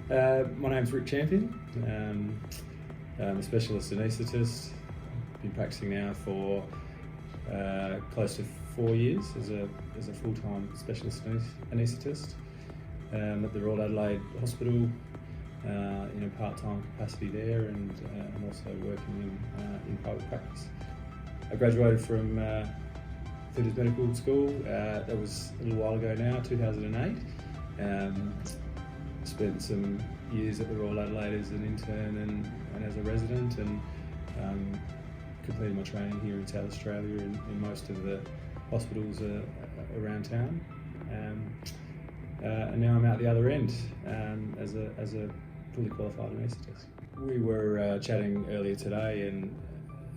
My name's Rick Champion. I'm a specialist anaesthetist. Been practicing now for close to 4 years as a full-time specialist anaesthetist at the Royal Adelaide Hospital in a part-time capacity there, and I'm also working in private practice. I graduated from Fitters Medical School. That was a little while ago now, 2008. Spent some years at the Royal Adelaide as an intern and as a resident, and completed my training here in South Australia in most of the hospitals around town. And now I'm out the other end as a fully qualified anaesthetist. We were chatting earlier today, and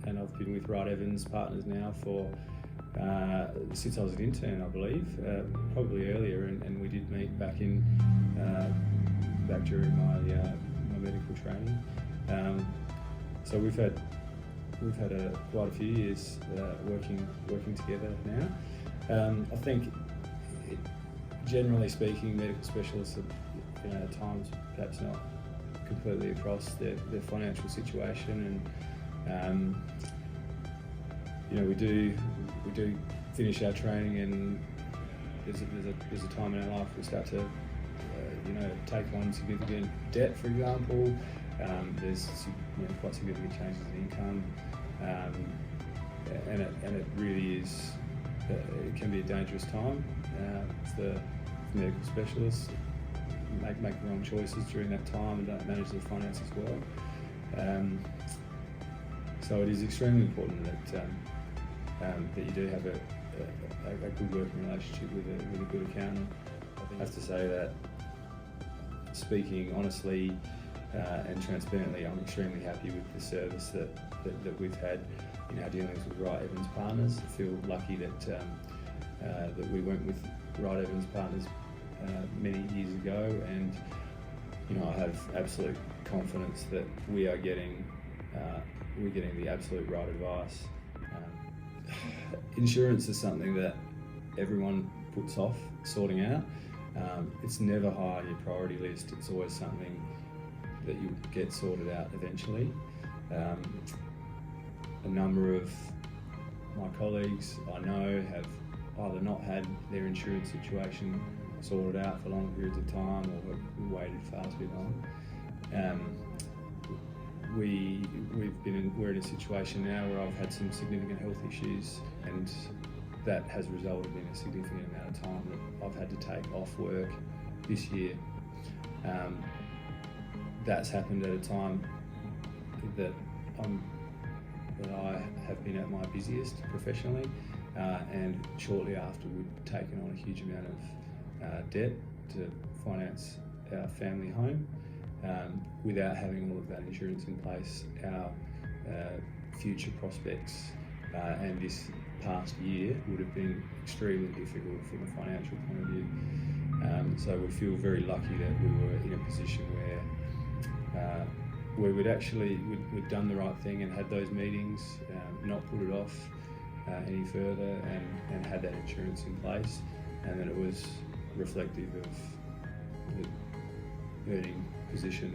I've been with Wright Evans Partners now for since I was an intern, I believe, probably earlier, and we did meet back during my medical training. So we've had quite a few years working together now. I think, generally speaking, medical specialists are, at times perhaps not completely across their financial situation, and we do finish our training, and there's a time in our life we start to take on significant debt, for example. There's quite significant changes in income, and it really is. It can be a dangerous time for medical specialists. Make the wrong choices during that time and don't manage their finances well. So it is extremely important that you do have a good working relationship with a good accountant. I have to say that, speaking honestly and transparently, I'm extremely happy with the service that we've had in our dealings with Wright Evans Partners. I feel lucky that we went with Wright Evans Partners many years ago, and I have absolute confidence that we're getting the absolute right advice. Insurance is something that everyone puts off sorting out. It's never high on your priority list. It's always something that you get sorted out eventually. A number of my colleagues I know have either not had their insurance situation sorted out for long periods of time, or have waited far too long. We're in a situation now where I've had some significant health issues, and that has resulted in a significant amount of time that I've had to take off work this year. That's happened at a time that I have been at my busiest professionally, and shortly after we'd taken on a huge amount of debt to finance our family home. Without having all of that insurance in place, our future prospects and this past year would have been extremely difficult from a financial point of view. So we feel very lucky that we were in a position where we'd done the right thing and had those meetings, not put it off any further, and had that insurance in place, and that it was reflective of the earning position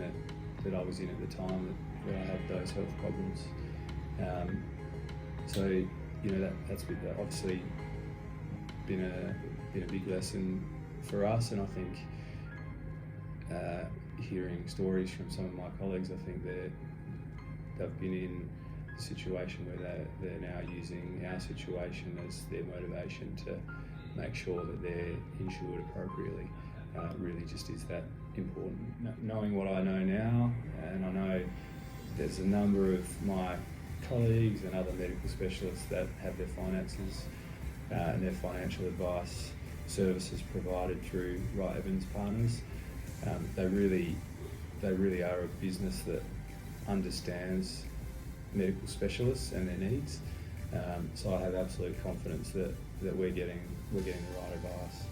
that I was in at the time that I had those health problems. So that's obviously been a big lesson for us, and I think hearing stories from some of my colleagues, I think they've been in a situation where they're now using our situation as their motivation to make sure that they're insured appropriately. Really just is that important. Knowing what I know now, and I know there's a number of my colleagues and other medical specialists that have their finances and their financial advice services provided through Wright Evans Partners. They really are a business that understands medical specialists and their needs. So I have absolute confidence that we're getting the right advice.